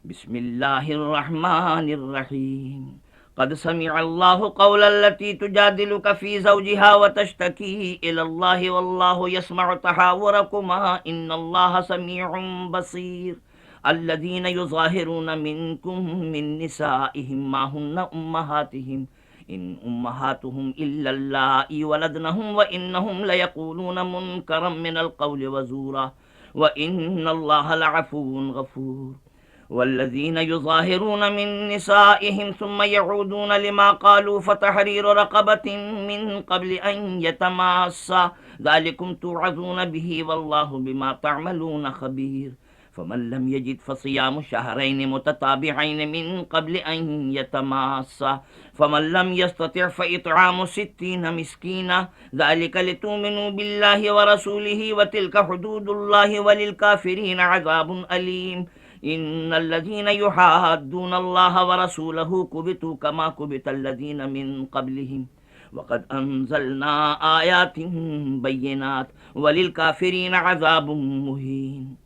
बिस्मिल्लाहिर्रहमानिर्रहीम। क़द समिअल्लाहु क़ौलल्लती तुजादिलुका फ़ी ज़ौजिहा व तश्तकी इलल्लाहि वल्लाहु यस्मअु तहावुरकुमा इन्नल्लाहा समीउन बसीर। अल्लज़ीना युज़ाहिरून मिनकुम मिन निसाइहिम मा हुन्ना उम्महातिहिम इन उम्महातुहुम इल्लल्लाई वलदनहुम व इन्नहुम लयक़ूलून मुनकरम मिनल क़ौलि व ज़ूरा व इन्नल्लाहा लअफ़ुव्वुन गफ़ूर। वल्लज़ीना युज़ाहिरून मिन निसाइहिम सुम्म यऊदून लिमा क़ालू फ़तहरीरु रक़बतिन मिन क़ब्लि अन यतमास्सा ज़ालिकुम तुअज़ून बिही वल्लाहु बिमा तअमलून ख़बीर। फमन लम यजिद फसियामु शहरैन मुतताबिዐैन मिन क़ब्लि अन यतमास्सा फमन लम यस्तति' फ़इत्आमु सित्तीन मिस्कीना ज़ालिका लितुमिनू बिल्लाहि व रसूलिहि व तिल्का हुदूदुल्लाहि व लिलकाफ़िरीन अज़ाबुन अलीम। इन्नल्लज़ीना युहाद्दूनल्लाह व रसूलहु कुबितू कमा कुबितल्लज़ीन मिन क़ब्लिहिम वक़द अंज़लना आयातिन बय्यिनात वलिल काफ़िरीन अज़ाबुम मुहीन।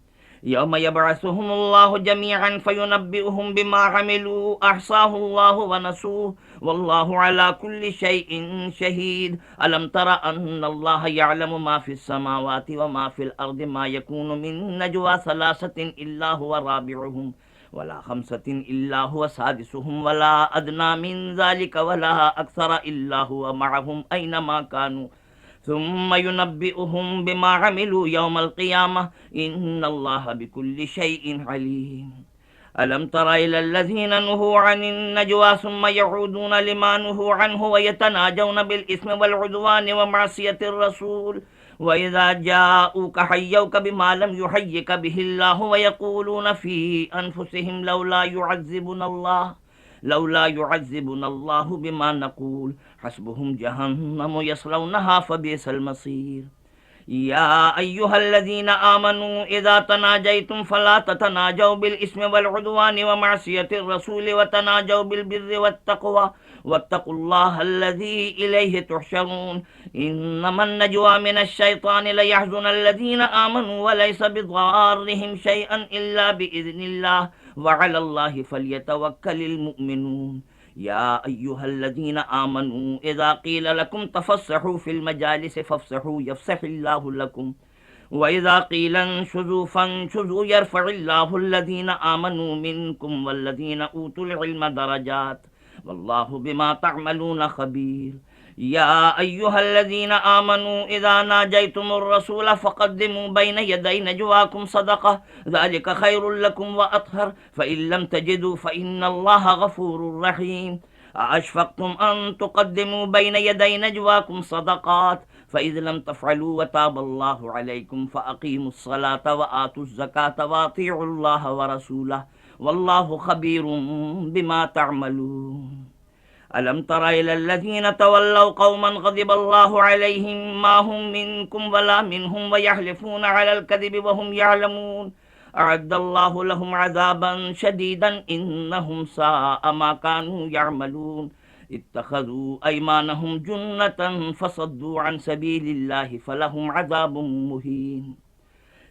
यौम यबअसुहुमुल्लाहु जमीअन फयुनब्बिउहुम बिमा अमिलू अहसाहुल्लाहु व नसूह वल्लाहु अला कुल्लि शैइन शहीद। अलम तरा अन्नल्लाह यअलमु मा फिस समावाति व मा फिल अर्दि मा यकूनु मिन नजवा सलासतिन इल्ला हुवा राबिउहुम वला खमसतिन इल्ला हुवा सादिसुहुम वला अदना मिन ज़ालिका वला अक्सरा इल्ला हुवा मअहुम ऐनमा कानू सुम्मा युनब्बिउहुम बिमा अमिलू यौमल क़ियामह इन्नल्लाहा बिकुल्लि शैइन अलीम। अलम तरा इलल्लज़ीना नुहू अनिन नजवा सुम्मा यऊदून लिमा नुहू अन्हु व यतनाजौना बिल इस्मि वल उद्वानि व मअसियतिर रसूल व इज़ा जाऊका हय्यौका बिमा लम युहय्यिका बिहिल्लाहु व यक़ूलून फ़ी अनफुसिहिम लौला युअज़्ज़िबुनल्लाहु बिमा नक़ूल हस्बुहुम जहन्नमु यस्लौनहा फबिअसल मसीर। या अय्युहल्लज़ीना आमनू इज़ा तनाजयतुम फ़ला ततनाजौ बिल इस्मि वल उद्वानि व मअसियतिर रसूलि व तनाजौ बिल बिर्रि वत्तक़वा वत्तक़ुल्लाहल्लज़ी इलैहि तुहशरून। इन्नमन नजवा मिनश शैतानि लयहज़ुनल्लज़ीना आमनू व लैसा बिज़ारिहिम शैअन इल्ला बिइज़निल्लाह व अलल्लाहि फ़ल्यतवक्कलिल मुअ्मिनून। या अय्युहल्लज़ीना आमनू इज़ा क़ील लकुम तफ़स्सहू फ़िल मजालिसि फ़फ़्सहू यफ़्सहिल्लाहु लकुम व इज़ा क़ील अंशुज़ू फ़ंशुज़ू यरफ़इल्लाहुल्लज़ीना आमनू मिनकुम वल्लज़ीना ऊतुल इल्म दरजात वल्लाहु बिमा तअमलून ख़बीर। या अय्युहल्लज़ीना आमनू इज़ा नाजयतुमुर रसूला फ़क़द्दिमू बैन यदै नजवाकुम सदक़ह ज़ालिका खैरुल लकुम व अत्हर फ़इन लम तजिदू फ़इन्नल्लाहा गफ़ूरुर रहीम। अअशफ़क़्तुम अन तुक़द्दिमू बैन यदै नजवाकुम सदक़ात फ़इज़ लम तफ़अलू व ताबल्लाहु अलैकुम फ़अक़ीमुस्सलात व आतुज़्ज़कात व अतीउल्लाह व रसूलह वल्लाहु ख़बीरुम बिमा तअमलून। अलम तरा इलल्लज़ीना तवल्लौ क़ौमन ग़ज़िबल्लाहु अलैहिम मा हुम मिनकुम वला मिनहुम व यहलिफ़ूना अलल कज़िबि व हुम यअलमून। अअद्दल्लाहु लहुम अज़ाबन शदीदन इन्नहुम साअ मा कानू यअमलून। इत्तख़ज़ू अयमानहुम जुन्नतन फ़सद्दू अन सबीलिल्लाहि फ़लहुम अज़ाबुम मुहीन।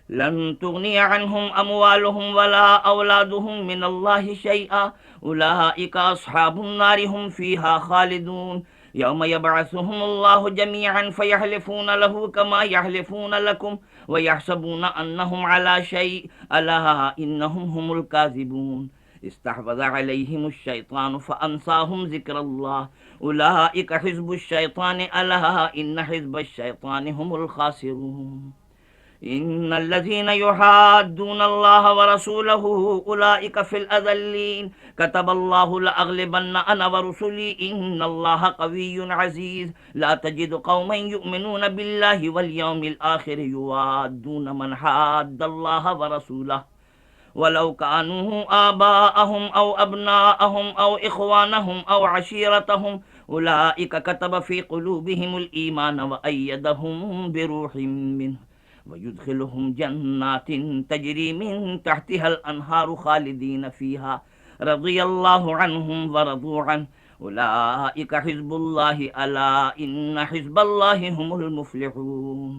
लन तुग़निय अन्हुम अमवालुहुम वला औलादुहुम मिनल्लाहि शैआ उलाइका अस्हाबुन नारि हुम फ़ीहा ख़ालिदून। यौम यबअसुहुमुल्लाहु जमीअन फ़यहलिफ़ून लहू कमा यहलिफ़ून लकुम व यहसबून अन्नहुम अला शै अला इन्नहुम हुमुल काज़िबून। इस्तहवज़ अलैहिमुश शैतानु फ़अन्साहुम ज़िक्रल्लाह उलाइका हिज़्बुश शैतानि अला इन्न हिज़्बश शैतानि हुमुल ख़ासिरून। इन्नल्लज़ीना युहाद्दूनल्लाह व रसूलहु उलाइका फ़िल अज़ल्लीन कतबल्लाहु लअग़लिबन्ना अना व रुसुली इन्नल्लाहा क़विय्युन अज़ीज़। ला तजिदु क़ौमन युमिनून बिल्लाहि वल यौमिल आख़िरि युवाद्दून मन हाद्दल्लाह व रसूलहु वलौ कानू आबाअहुम औ अब्नाअहुम औ इख़वानहुम औ अशीरतहुम उलाइका कतब फ़ी क़ुलूबिहिमुल ईमान व अय्यदहुम बिरूहिम मिन्हु वयुदखिलुहुम जन्नातिन तजरी मिन तहतिहल अन्हारु खालिदीन फ़ीहा रज़ियल्लाहु अन्हुम व रज़ू अन्हु उलाइका हिज़्बुल्लाहि अला इन्न हिज़्बल्लाहि हुमुल मुफ़्लिहून।